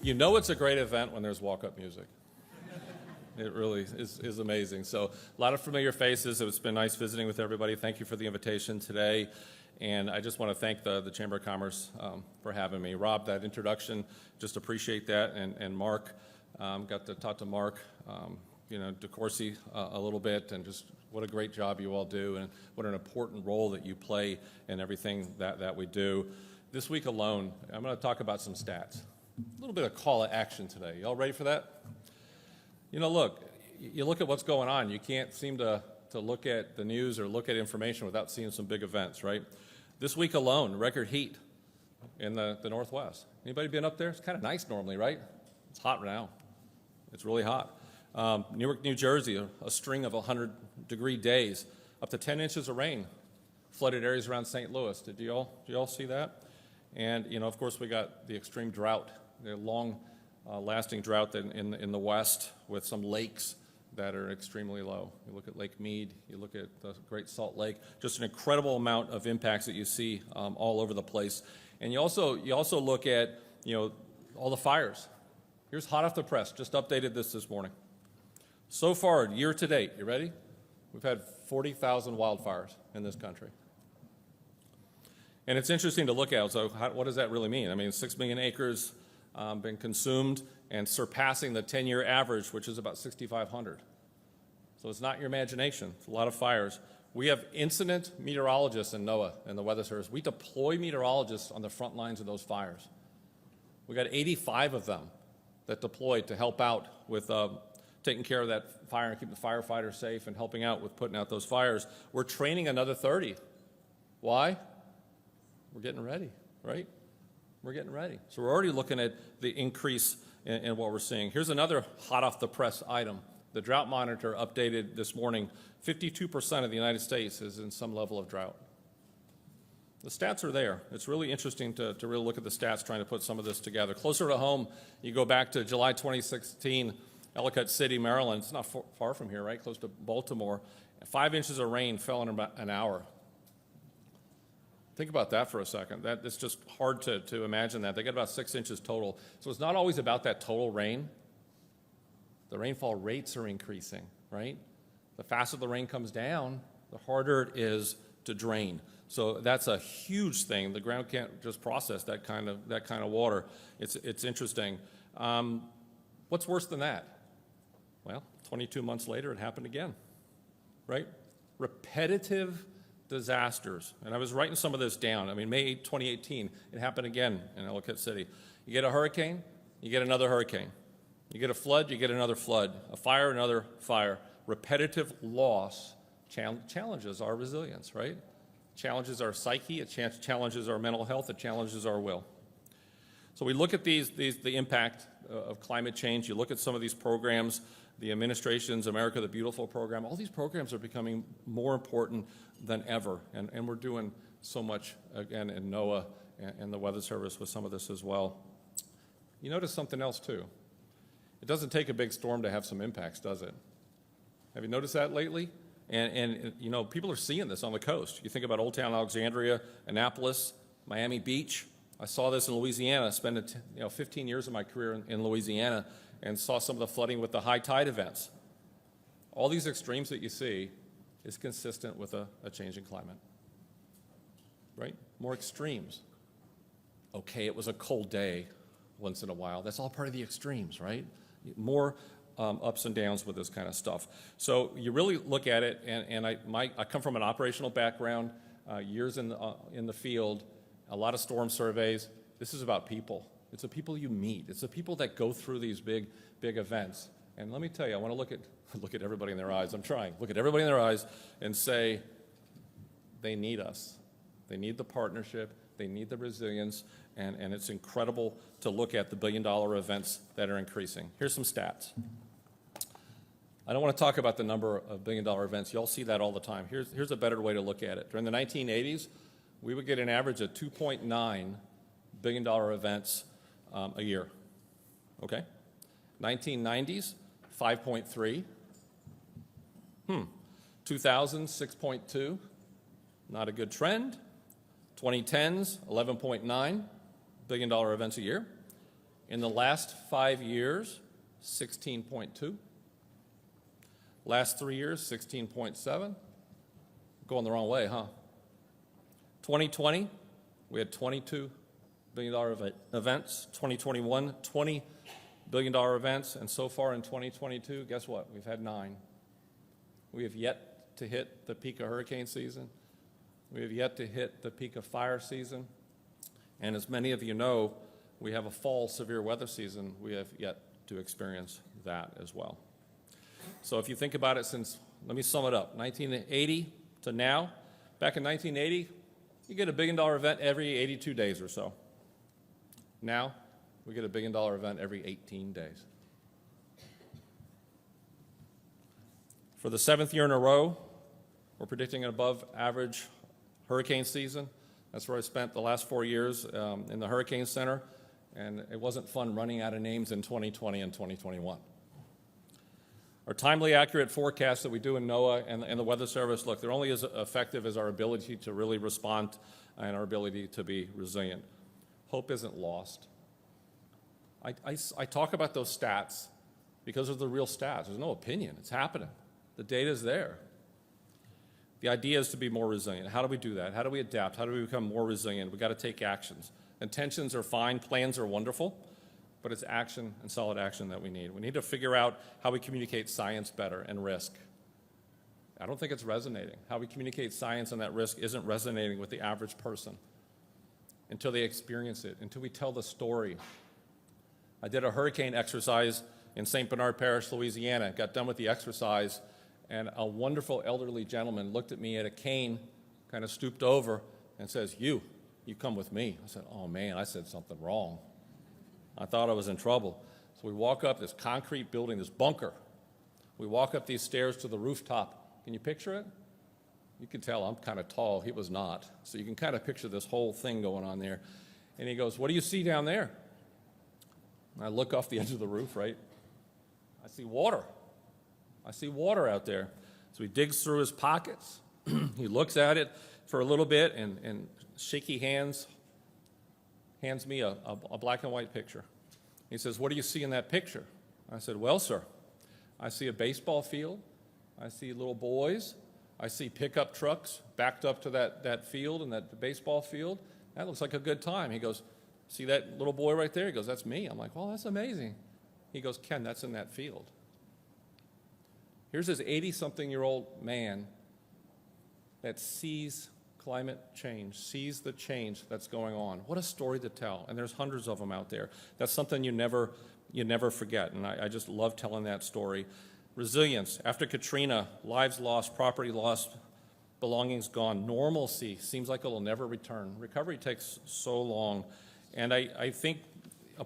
You know it's a great event when there's walk-up music. It really is amazing. So a lot of familiar faces. It's been nice visiting with everybody. Thank you for the invitation today. And I just want to thank the Chamber of Commerce for having me. Rob, that introduction, just appreciate that. And Mark, got to talk to Mark, DeCourcy a little bit, and just what a great job you all do, and what an important role that you play in everything that we do. This week alone, I'm going to talk about some stats. A little bit of call to action today. Y'all ready for that? Look, you look at what's going on. You can't seem to look at the news or look at information without seeing some big events, right? This week alone, record heat in the Northwest. Anybody been up there? It's kind of nice normally, right? It's hot now. It's really hot. Newark, New Jersey, a string of 100-degree days, up to 10 inches of rain, flooded areas around St. Louis. Did you all see that? And, of course, we got the extreme drought, the long-lasting drought in the West with some lakes that are extremely low. You look at Lake Mead, you look at the Great Salt Lake, just an incredible amount of impacts that you see all over the place. And you also look at, all the fires. Here's hot off the press, just updated this morning. So far, year to date, you ready? We've had 40,000 wildfires in this country. And it's interesting to look at, so what does that really mean? I mean, 6 million acres been consumed and surpassing the 10-year average, which is about 6,500. So it's not your imagination. It's a lot of fires. We have incident meteorologists in NOAA and the Weather Service. We deploy meteorologists on the front lines of those fires. We got 85 of them that deployed to help out with taking care of that fire and keep the firefighters safe and helping out with putting out those fires. We're training another 30. Why? We're getting ready, right? We're getting ready. So we're already looking at the increase in what we're seeing. Here's another hot-off-the-press item. The Drought Monitor updated this morning, 52% of the United States is in some level of drought. The stats are there. It's really interesting to really look at the stats, trying to put some of this together. Closer to home, you go back to July 2016, Ellicott City, Maryland. It's not far from here, right? Close to Baltimore. 5 inches of rain fell in about an hour. Think about that for a second. It's just hard to imagine that. They got about 6 inches total. So it's not always about that total rain. The rainfall rates are increasing, right? The faster the rain comes down, the harder it is to drain. So that's a huge thing. The ground can't just process that kind of water. It's interesting. What's worse than that? Well, 22 months later, it happened again, right? Repetitive disasters. And I was writing some of this down. I mean, May 2018, it happened again in Ellicott City. You get a hurricane, you get another hurricane. You get a flood, you get another flood. A fire, another fire. Repetitive loss challenges our resilience, right? Challenges our psyche, it challenges our mental health, it challenges our will. So we look at the impact of climate change. You look at some of these programs, the administration's America the Beautiful program. All these programs are becoming more important than ever, and we're doing so much, again, in NOAA and the Weather Service with some of this as well. You notice something else, too. It doesn't take a big storm to have some impacts, does it? Have you noticed that lately? And people are seeing this on the coast. You think about Old Town Alexandria, Annapolis, Miami Beach. I saw this in Louisiana. I spent 15 years of my career in Louisiana and saw some of the flooding with the high tide events. All these extremes that you see is consistent with a changing climate, right? More extremes. Okay, it was a cold day once in a while. That's all part of the extremes, right? More ups and downs with this kind of stuff. So you really look at it, and I come from an operational background, years in the field, a lot of storm surveys. This is about people. It's the people you meet. It's the people that go through these big events. And let me tell you, I want to look at everybody in their eyes. I'm trying. Look at everybody in their eyes and say, they need us. They need the partnership. They need the resilience. And it's incredible to look at the billion-dollar events that are increasing. Here's some stats. I don't want to talk about the number of billion-dollar events. You all see that all the time. Here's a better way to look at it. During the 1980s, we would get an average of 2.9 billion-dollar events a year. Okay? 1990s, 5.3. 2000, 6.2. Not a good trend. 2010s, 11.9 billion-dollar events a year. In the last 5 years, 16.2. Last 3 years, 16.7. Going the wrong way, huh? 2020, we had $22 billion events. 2021, $20 billion events. And so far in 2022, guess what? We've had 9. We have yet to hit the peak of hurricane season. We have yet to hit the peak of fire season. And as many of you know, we have a fall severe weather season. We have yet to experience that as well. So if you think about it since, let me sum it up, 1980 to now, back in 1980, you get a $1 billion event every 82 days or so. Now, we get a $1 billion event every 18 days. For the 7th year in a row, we're predicting an above average hurricane season. That's where I spent the last 4 years in the Hurricane Center, and it wasn't fun running out of names in 2020 and 2021. Our timely, accurate forecasts that we do in NOAA and the Weather Service, look, they're only as effective as our ability to really respond and our ability to be resilient. Hope isn't lost. I talk about those stats because of the real stats. There's no opinion. It's happening. The data's there. The idea is to be more resilient. How do we do that? How do we adapt? How do we become more resilient? We've got to take actions. Intentions are fine. Plans are wonderful. But it's action and solid action that we need. We need to figure out how we communicate science better and risk. I don't think it's resonating. How we communicate science and that risk isn't resonating with the average person until they experience it, until we tell the story. I did a hurricane exercise in St. Bernard Parish, Louisiana. Got done with the exercise, and a wonderful elderly gentleman looked at me at a cane, kind of stooped over, and says, you come with me. I said, oh man, I said something wrong. I thought I was in trouble. So we walk up this concrete building, this bunker. We walk up these stairs to the rooftop. Can you picture it? You can tell I'm kind of tall. He was not. So you can kind of picture this whole thing going on there. And he goes, what do you see down there? And I look off the edge of the roof, right? I see water. I see water out there. So he digs through his pockets. He looks at it for a little bit and shaky hands me a black and white picture. He says, what do you see in that picture? I said, well, sir, I see a baseball field. I see little boys. I see pickup trucks backed up to that field and that baseball field. That looks like a good time. He goes, see that little boy right there? He goes, that's me. I'm like, well, that's amazing. He goes, Ken, that's in that field. Here's this 80-something-year-old man that sees climate change, sees the change that's going on. What a story to tell, and there's hundreds of them out there. That's something you never forget, and I just love telling that story. Resilience. After Katrina, lives lost, property lost, belongings gone. Normalcy seems like it'll never return. Recovery takes so long, and I think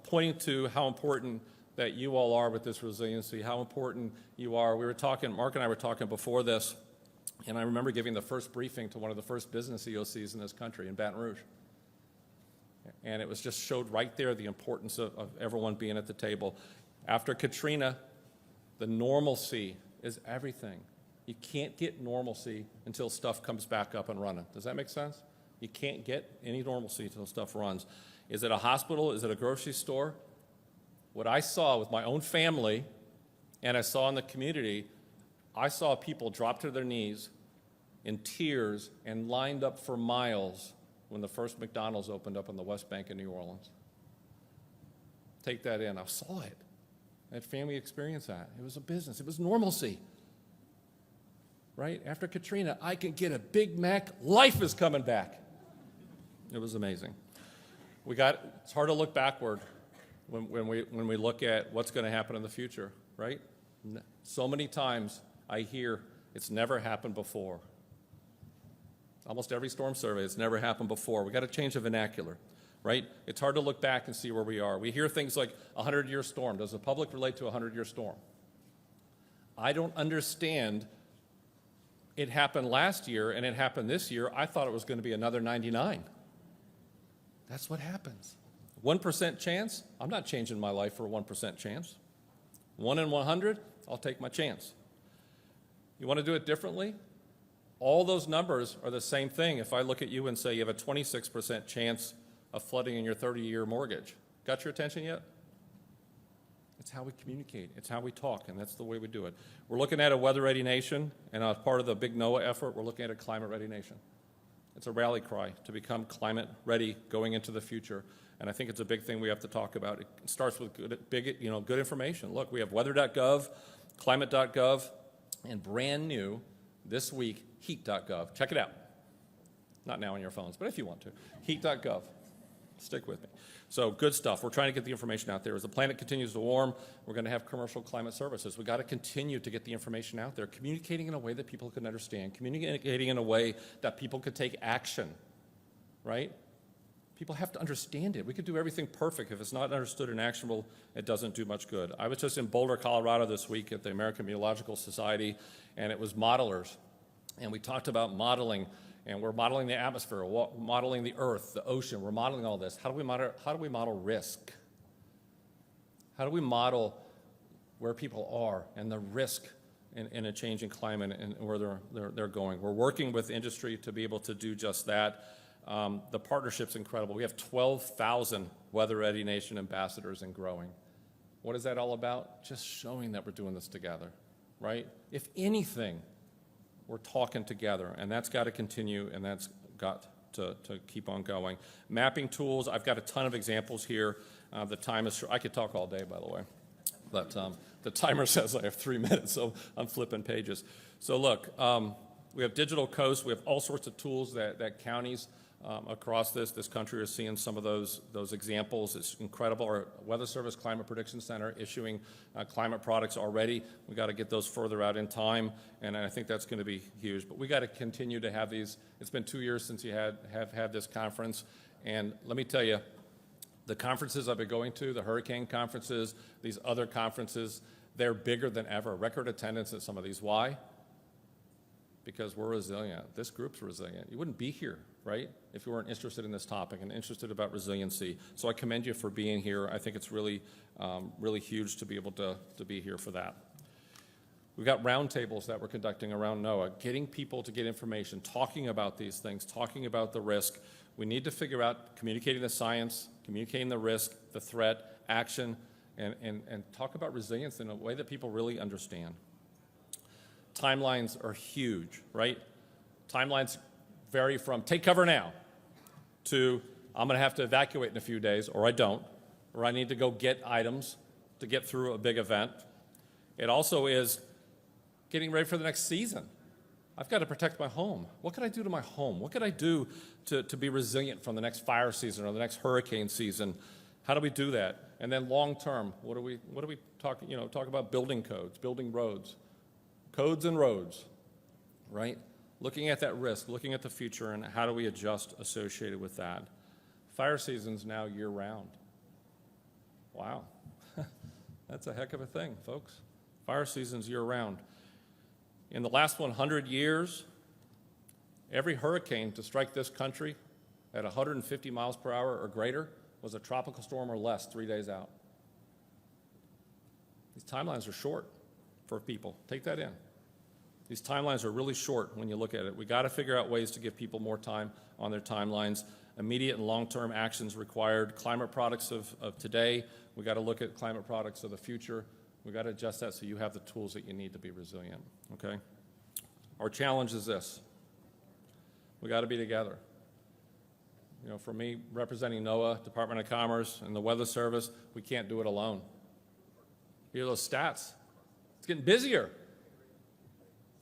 pointing to how important that you all are with this resiliency, how important you are. We were talking, Mark and I were talking before this, and I remember giving the first briefing to one of the first business EOCs in this country in Baton Rouge. And it was just showed right there the importance of everyone being at the table. After Katrina, the normalcy is everything. You can't get normalcy until stuff comes back up and running. Does that make sense? You can't get any normalcy until stuff runs. Is it a hospital? Is it a grocery store? What I saw with my own family and I saw in the community, I saw people drop to their knees in tears and lined up for miles when the first McDonald's opened up on the West Bank in New Orleans. Take that in. I saw it. I had family experience that. It was a business. It was normalcy. Right? After Katrina, I can get a Big Mac. Life is coming back. It was amazing. It's hard to look backward when we look at what's going to happen in the future, right? So many times I hear it's never happened before. Almost every storm survey, it's never happened before. We've got to change the vernacular, right? It's hard to look back and see where we are. We hear things like a 100-year storm. Does the public relate to a 100-year storm? I don't understand. It happened last year and it happened this year. I thought it was going to be another 99. That's what happens. 1% chance? I'm not changing my life for a 1% chance. 1 in 100? I'll take my chance. You want to do it differently? All those numbers are the same thing. If I look at you and say you have a 26% chance of flooding in your 30-year mortgage, got your attention yet? It's how we communicate. It's how we talk, and that's the way we do it. We're looking at a weather-ready nation, and as part of the big NOAA effort, we're looking at a climate-ready nation. It's a rally cry to become climate-ready going into the future, and I think it's a big thing we have to talk about. It starts with good information. Look, we have weather.gov, climate.gov, and brand new this week, heat.gov. Check it out. Not now on your phones, but if you want to. Heat.gov. Stick with me. So good stuff. We're trying to get the information out there. As the planet continues to warm, we're going to have commercial climate services. We've got to continue to get the information out there, communicating in a way that people can understand, communicating in a way that people could take action, right? People have to understand it. We could do everything perfect. If it's not understood and actionable, it doesn't do much good. I was just in Boulder, Colorado this week at the American Meteorological Society, and it was modelers. And we talked about modeling. And we're modeling the atmosphere, we're modeling the earth, the ocean, we're modeling all this. How do we model risk? How do we model where people are and the risk in a changing climate and where they're going? We're working with industry to be able to do just that. The partnership's incredible. We have 12,000 Weather Ready Nation ambassadors and growing. What is that all about? Just showing that we're doing this together, right? If anything, we're talking together, and that's got to continue, and that's got to keep on going. Mapping tools, I've got a ton of examples here. The time is short. I could talk all day, by the way, but the timer says I have 3 minutes, so I'm flipping pages. So look, we have digital coast. We have all sorts of tools that counties across this country are seeing some of those examples. It's incredible. Our Weather Service Climate Prediction Center issuing climate products already. We got to get those further out in time, and I think that's going to be huge. But we got to continue to have these. It's been 2 years since you have had this conference, and let me tell you, the conferences I've been going to, the hurricane conferences, these other conferences, they're bigger than ever. Record attendance at some of these. Why? Because we're resilient. This group's resilient. You wouldn't be here, right, if you weren't interested in this topic and interested about resiliency. So I commend you for being here. I think it's really, really huge to be able to be here for that. We've got roundtables that we're conducting around NOAA, getting people to get information, talking about these things, talking about the risk. We need to figure out communicating the science, communicating the risk, the threat, action, and talk about resilience in a way that people really understand. Timelines are huge, right? Timelines vary from take cover now to I'm going to have to evacuate in a few days, or I don't, or I need to go get items to get through a big event. It also is getting ready for the next season. I've got to protect my home. What can I do to my home? What can I do to be resilient from the next fire season or the next hurricane season? How do we do that? And then long term, what do we talk? Talk about building codes, building roads. Codes and roads, right? Looking at that risk, looking at the future, and how do we adjust associated with that? Fire season's now year-round. Wow. That's a heck of a thing, folks. Fire season's year-round. In the last 100 years, every hurricane to strike this country at 150 miles per hour or greater was a tropical storm or less 3 days out. These timelines are short for people. Take that in. These timelines are really short when you look at it. We got to figure out ways to give people more time on their timelines. Immediate and long-term actions required. Climate products of today, we got to look at climate products of the future. We got to adjust that so you have the tools that you need to be resilient, okay? Our challenge is this. We got to be together. For me, representing NOAA, Department of Commerce, and the Weather Service, we can't do it alone. Hear those stats. It's getting busier.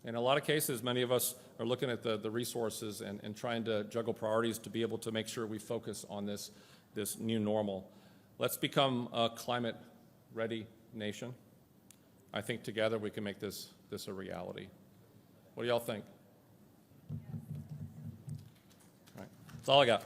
In a lot of cases, many of us are looking at the resources and trying to juggle priorities to be able to make sure we focus on this new normal. Let's become a climate-ready nation. I think together we can make this a reality. What do y'all think? All right. That's all I got.